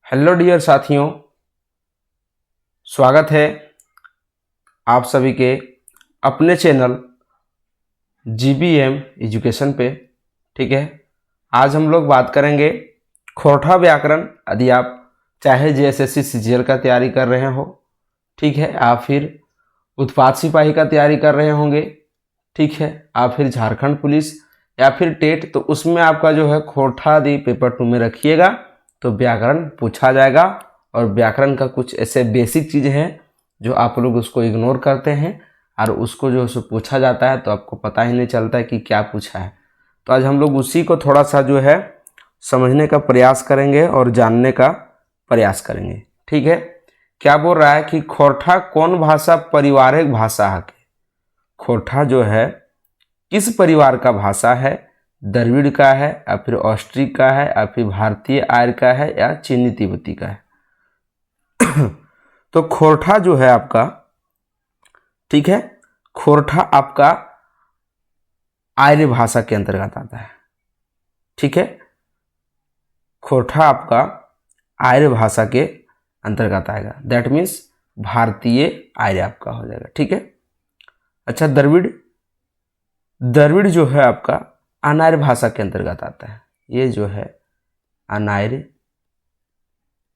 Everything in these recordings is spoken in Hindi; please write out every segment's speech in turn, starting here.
हेलो डियर साथियों, स्वागत है आप सभी के अपने चैनल GBM एजुकेशन पे। ठीक है, आज हम लोग बात करेंगे खोरठा व्याकरण। यदि आप चाहे JSSC CGL का तैयारी कर रहे हो, ठीक है, आप फिर उत्पाद सिपाही का तैयारी कर रहे होंगे, ठीक है, आप फिर झारखंड पुलिस या फिर टेट, तो उसमें आपका जो है खोरठा यदि पेपर 2 में रखिएगा तो व्याकरण पूछा जाएगा। और व्याकरण का कुछ ऐसे बेसिक चीज़ हैं जो आप लोग उसको इग्नोर करते हैं और उसको जो है पूछा जाता है तो आपको पता ही नहीं चलता है कि क्या पूछा है। तो आज हम लोग उसी को थोड़ा सा जो है समझने का प्रयास करेंगे और जानने का प्रयास करेंगे। ठीक है, क्या बोल रहा है कि खोरठा कौन भाषा पारिवारिक भाषा है। खोरठा जो है किस परिवार का भाषा है? द्रविड़ का है या फिर ऑस्ट्रिक का है या फिर भारतीय आर्य का है या चीनी तिब्बती का है। तो खोरठा जो है आपका, ठीक है, खोरठा आपका आर्य भाषा के अंतर्गत आता है। ठीक है, खोरठा आपका आर्य भाषा के अंतर्गत आएगा, दैट मीन्स भारतीय आर्य आपका हो जाएगा। ठीक है, अच्छा, द्रविड़ जो है आपका अनार्य भाषा के अंतर्गत आता है। ये जो है अनार्य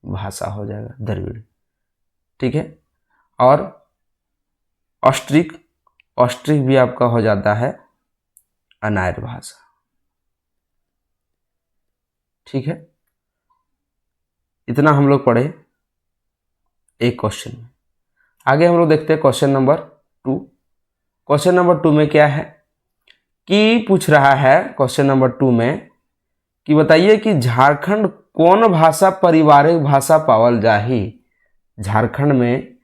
भाषा हो जाएगा द्रविड़। ठीक है, और ऑस्ट्रिक भी आपका हो जाता है अनार्य भाषा। ठीक है, इतना हम लोग पढ़े एक क्वेश्चन में। आगे हम लोग देखते हैं क्वेश्चन नंबर 2। क्वेश्चन नंबर 2 में क्या है कि पूछ रहा है क्वेश्चन नंबर 2 में कि बताइए कि झारखंड कौन भाषा पारिवारिक भाषा पावल जाही। झारखंड में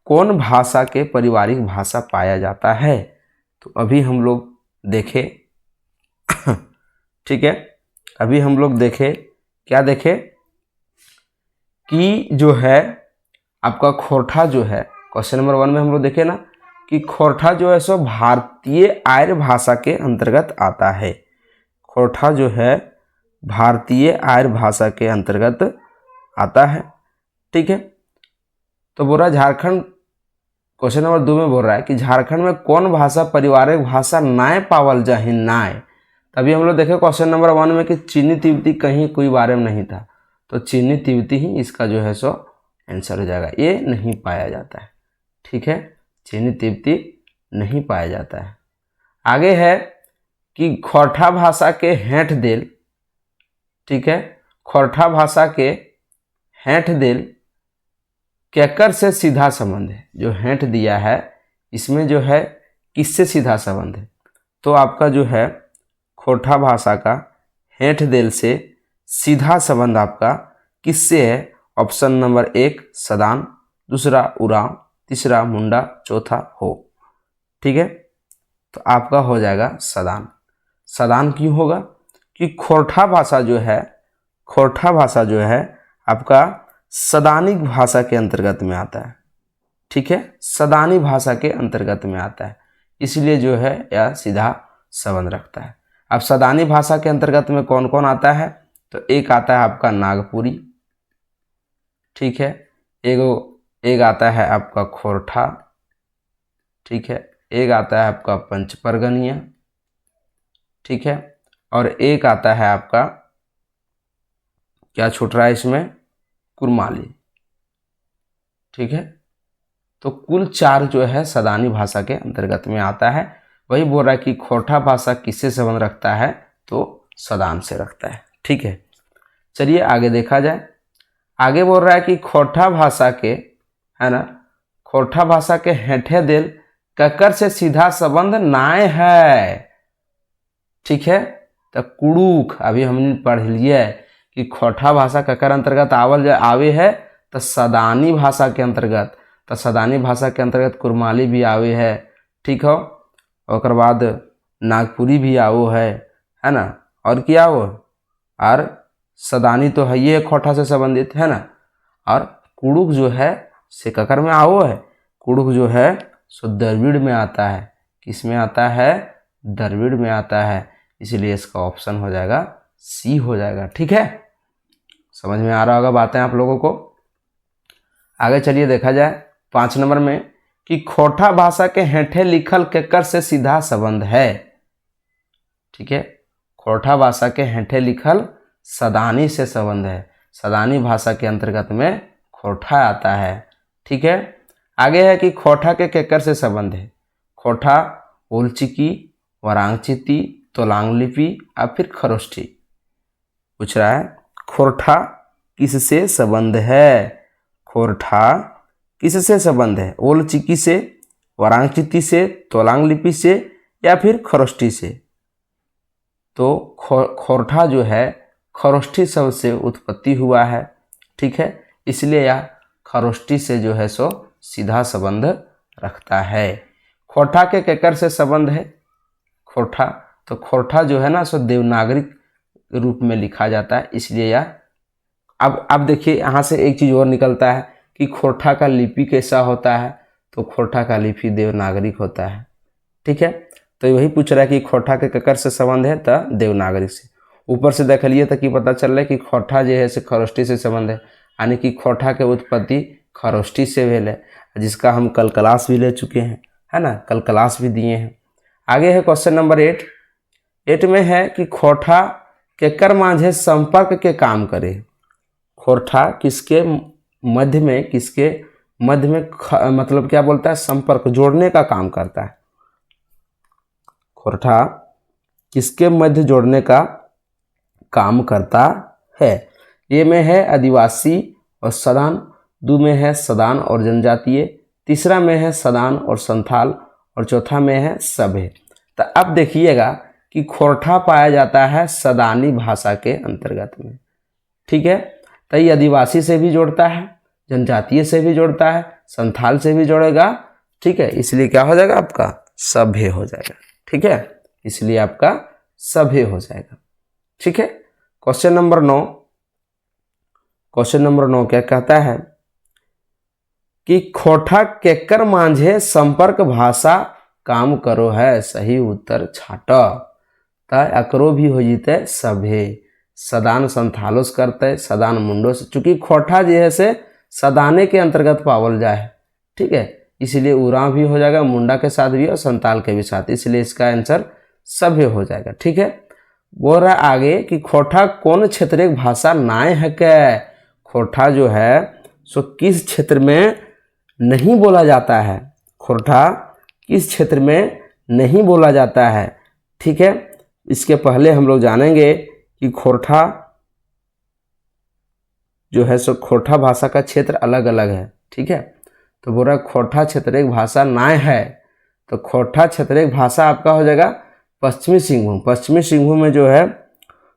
कौन भाषा के पारिवारिक भाषा पाया जाता है? तो अभी हम लोग देखें ठीक है, अभी हम लोग देखें, क्या देखें कि जो है आपका खोरठा जो है क्वेश्चन नंबर 1 में हम लोग देखें ना कि खोरठा जो है सो भारतीय आर्य भाषा के अंतर्गत आता है। खोरठा जो है भारतीय आर्य भाषा के अंतर्गत आता है। ठीक है, तो बोल रहा है झारखंड, क्वेश्चन नंबर 2 में बोल रहा है कि झारखंड में कौन भाषा पारिवारिक भाषा नाय पावल जाहि नाय। तभी हम लोग देखे क्वेश्चन नंबर 1 में कि चीनी तिब्बती कहीं कोई बारे में नहीं था, तो चीनी तिब्बती ही इसका जो है सो आंसर हो जाएगा। ये नहीं पाया जाता है। ठीक है, चीनी तिब्बती नहीं पाया जाता है। आगे है कि खोरठा भाषा के हेठ देल, ठीक है, खोरठा भाषा के हेठ देल केकर से सीधा संबंध है। जो हेठ दिया है इसमें जो है किससे सीधा संबंध है? तो आपका जो है खोरठा भाषा का हेठ देल से सीधा संबंध आपका किससे है? ऑप्शन नंबर 1 सदान, दूसरा उरांव, तीसरा मुंडा, चौथा हो। ठीक है, तो आपका हो जाएगा सदान। सदान क्यों होगा? कि खोरठा भाषा जो है, खोरठा भाषा जो है आपका सदानिक भाषा के अंतर्गत में आता है। ठीक है, सदानी भाषा के अंतर्गत में आता है, इसलिए जो है यह सीधा संबंध रखता है। अब सदानी भाषा के अंतर्गत में कौन कौन आता है? तो एक आता है आपका नागपुरी, ठीक है, एक आता है आपका खोरठा, ठीक है, एक आता है आपका पंचपरगनिया, ठीक है, और एक आता है आपका, क्या छूट रहा है इसमें, कुरमाली। ठीक है, तो कुल 4 जो है सदानी भाषा के अंतर्गत में आता है। वही बोल रहा है कि खोरठा भाषा किससे संबंध रखता है? तो सदान से रखता है। ठीक है, चलिए आगे देखा जाए। आगे बोल रहा है कि खोरठा भाषा के, है ना, खोरठा भाषा के हेठे देल ककर से सीधा संबंध नाय है। ठीक है, तो कुड़ुक अभी हमने पढ़ लिया है कि खोरठा भाषा ककर अंतर्गत आवे है, तो सदानी भाषा के अंतर्गत, तो सदानी भाषा के अंतर्गत कुरमाली भी आवे है। ठीक हो, और बाद नागपुरी भी आवो है ना, और क्या हो, और सदानी तो है ये खोरठा से संबंधित, है ना, और कुड़ुक जो है से ककर में आवो है। कुड़ुक जो है सो द्रविड़ में आता है। किस में आता है? द्रविड़ में आता है, इसलिए इसका ऑप्शन हो जाएगा सी हो जाएगा। ठीक है, समझ में आ रहा होगा बातें आप लोगों को। आगे चलिए देखा जाए 5 नंबर में कि खोटा भाषा के हेठे लिखल केकर से सीधा संबंध है। ठीक है, खोटा भाषा के हेठे लिखल सदानी से संबंध है। सदानी भाषा के अंतर्गत में खोटा आता है। ठीक है, आगे है कि खोटा के केकर से संबंध है। खोटा उलचिकी, वरांगचिती, तोलांग लिपि या फिर खरोष्ठी। पूछ रहा है खोरठा किससे संबंध है। खोरठा किससे संबंध है, ओलचिकी से, वरांगचिती से, तोलांग लिपि से या फिर खरोष्ठी से। तो खोरठा जो है खरोष्ठी शब्द से उत्पत्ति हुआ है। ठीक है, इसलिए यह खरोष्ठी से जो है सो सीधा संबंध रखता है। खोरठा के केकर से संबंध है। खोरठा, तो खोरठा जो है ना सो देवनागरी रूप में लिखा जाता है, इसलिए यह अब देखिए यहाँ से एक चीज़ और निकलता है कि खोरठा का लिपि कैसा होता है। तो खोरठा का लिपि देवनागरिक होता है। ठीक है, तो वही पूछ रहा है कि खोरठा के केकर से संबंध है, तो देवनागरिक से। ऊपर से देख लिए तो कि पता चल रहा है कि खोरठा जो है से खरोष्ठी से संबंध है, यानी कि खोरठा के उत्पत्ति खरोष्ठी से भेल है, जिसका हम कल क्लास भी ले चुके हैं, है ना, कल क्लास भी दिए हैं। आगे है क्वेश्चन नंबर 8 में है कि खोरठा केकर माझे संपर्क के काम करे। खोरठा किसके मध्य में मतलब क्या बोलता है, संपर्क, जोड़ने का काम करता है। खोरठा किसके मध्य जोड़ने का काम करता है। ए में है आदिवासी और सदान, 2 में है सदान और जनजातीय, तीसरा में है सदान और संथाल और चौथा में है सभ्य। तो अब देखिएगा कि खोरठा पाया जाता है सदानी भाषा के अंतर्गत में। ठीक है, तो ये आदिवासी से भी जोड़ता है, जनजातीय से भी जोड़ता है, संथाल से भी जोड़ेगा। ठीक है, इसलिए क्या हो जाएगा आपका सभ्य हो जाएगा। ठीक है, इसलिए आपका सभ्य हो जाएगा। ठीक है, क्वेश्चन नंबर 9 क्या कहता है कि खोठा केकर माझे संपर्क भाषा काम करो है। सही उत्तर छाट, एकरो भी हो जीते सभ्य। सदान संथालोस करते, सदान मुंडोस, चूंकि खोठा जो है से सदाने के अंतर्गत पावल जाए। ठीक है, इसलिए उराव भी हो जाएगा, मुंडा के साथ भी और संताल के भी साथ, इसलिए इसका आंसर सभ्य हो जाएगा। ठीक है, बोल रहा आगे कि खोठा कौन क्षेत्रीय भाषा नाय है क्या। खोठा जो है सो किस क्षेत्र में नहीं बोला जाता है। खोठा किस क्षेत्र में नहीं बोला जाता है। ठीक है, इसके पहले हम लोग जानेंगे कि खोरठा जो है सो खोरठा भाषा का क्षेत्र अलग अलग है। ठीक है, तो बोल रहा खोरठा क्षेत्रीय भाषा नाय है, तो खोरठा क्षेत्रीय भाषा आपका हो जाएगा पश्चिमी सिंहभूम। पश्चिमी सिंहभूम में जो है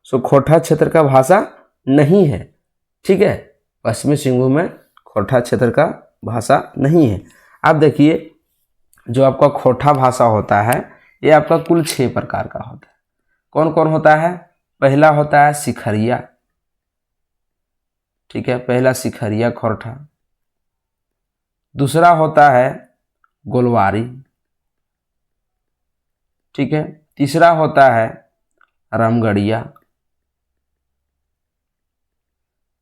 सो खोरठा क्षेत्र का भाषा नहीं है। ठीक है, पश्चिमी सिंहभूम में खोरठा क्षेत्र का भाषा नहीं है। अब देखिए जो आपका खोरठा भाषा होता है ये आपका कुल 6 प्रकार का होता है। कौन कौन होता है। पहला होता है सिखरिया। ठीक है, पहला सिखरिया खोरठा। दूसरा होता है गोलवारी। ठीक है, तीसरा होता है रामगढ़िया।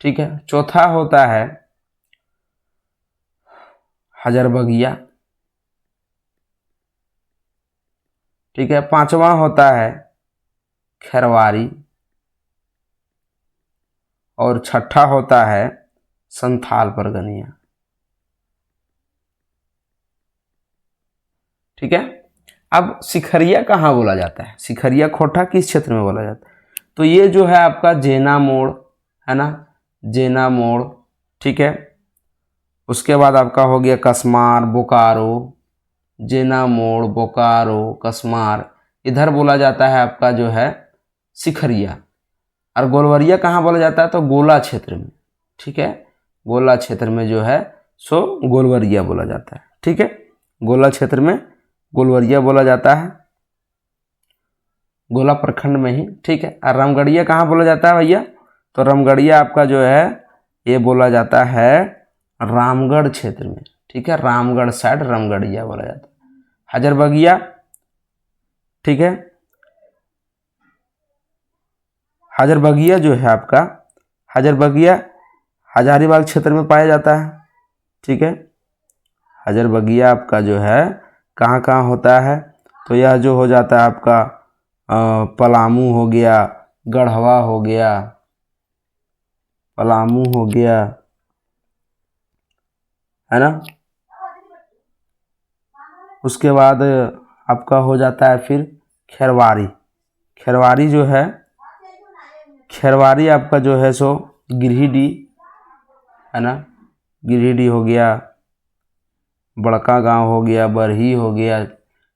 ठीक है, चौथा होता है हजरबगिया। ठीक है, पांचवा होता है खेरवारी और छठा होता है संथाल परगनिया। ठीक है, अब सिखरिया कहाँ बोला जाता है, सिखरिया खोठा किस क्षेत्र में बोला जाता है। तो ये जो है आपका जेना मोड़ है ना, जेना मोड़। ठीक है, उसके बाद आपका हो गया कसमार, बोकारो, जेना मोड़, बोकारो, कसमार, इधर बोला जाता है आपका जो है सिखरिया। और गोलवरिया कहाँ बोला जाता है, तो गोला क्षेत्र में। ठीक है, गोला क्षेत्र में जो है सो गोलवरिया बोला जाता है। ठीक है, गोला क्षेत्र में गोलवरिया बोला जाता है, गोला प्रखंड में ही। ठीक है, और रामगढ़िया कहाँ बोला जाता है भैया, तो रामगढ़िया आपका जो है ये बोला जाता है रामगढ़ क्षेत्र में। ठीक है, रामगढ़ साइड रामगढ़िया बोला जाता है। हजरबगिया, ठीक है, हजरबगिया जो है आपका, हजारबगिया हजारीबाग क्षेत्र में पाया जाता है। ठीक है, हजारबगिया आपका जो है कहाँ कहाँ होता है, तो यह जो हो जाता है आपका पलामू हो गया, गढ़वा हो गया, पलामू हो गया, है ना। उसके बाद आपका हो जाता है फिर खेरवारी। खेरवारी जो है, खेरवारी आपका जो है सो गिरिडीह, है ना, गिरिडीह हो गया, बड़का गांव हो गया, बरही हो गया।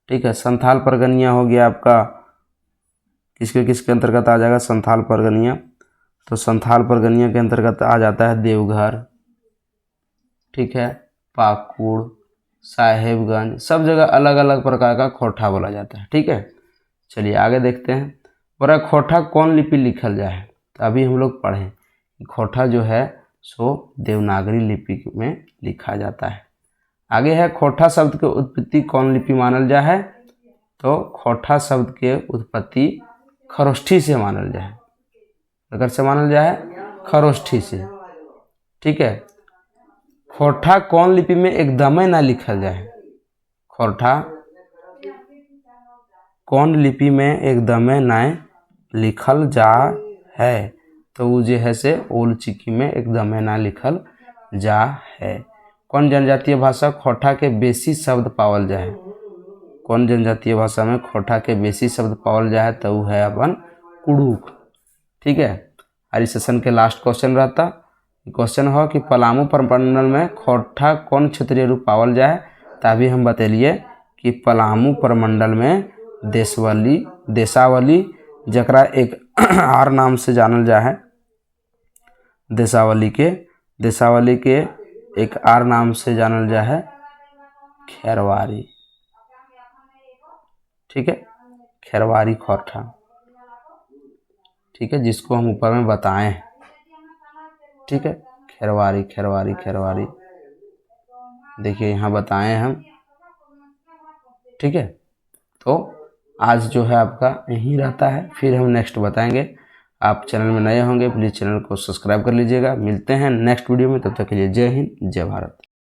ठीक है, संथाल परगनिया हो गया आपका, किसके अंतर्गत आ जाएगा, संथाल परगनिया। तो संथाल परगनिया के अंतर्गत आ जाता है देवघर, ठीक है, पाकुड़, साहेबगंज, सब जगह अलग अलग प्रकार का खोरठा बोला जाता है। ठीक है, चलिए आगे देखते हैं। बोला खोरठा कौन लिपि लिखल जाए, तो अभी हम लोग पढ़ें खोरठा जो है सो देवनागरी लिपि में लिखा जाता है। आगे है खोरठा शब्द के उत्पत्ति कौन लिपि मानल जा है, तो खोरठा शब्द के उत्पत्ति खरोष्ठी से मानल जाए, अगर से मानल जाए खरोष्ठी से। ठीक है, खोरठा कौन लिपि में एकदमै ना लिखल जाए, खोरठा कौन लिपि में एकदमै ना लिखल जा है, तो वो जो है से ओल चिकी में एकदमै ना लिखल जा है। कौन जनजातीय भाषा खोरठा के बेसी शब्द पावल जाए, कौन जनजातीय भाषा में खोरठा के बेसी शब्द पावल जाए, तो वो है अपन कुड़ुक। ठीक है, और इस सेशन के लास्ट क्वेश्चन रहता, क्वेश्चन हो कि पलामू प्रमंडल में खोरठा कौन क्षेत्रीय रूप पावल जाए, तभी हम बतेलिए कि पलामू प्रमंडल में देशावली जकरा एक आर नाम से जानल जा है, देशावली के एक आर नाम से जानल जा है खेरवारी। ठीक है, खेरवारी खोरठा, ठीक है, जिसको हम ऊपर में बताएं। ठीक है, खेरवारी खेरवारी खेरवारी, देखिए यहाँ बताएं हम। ठीक है, तो आज जो है आपका यही रहता है, फिर हम नेक्स्ट बताएंगे। आप चैनल में नए होंगे प्लीज़ चैनल को सब्सक्राइब कर लीजिएगा। मिलते हैं नेक्स्ट वीडियो में, तब तक के लिए जय हिंद जय भारत।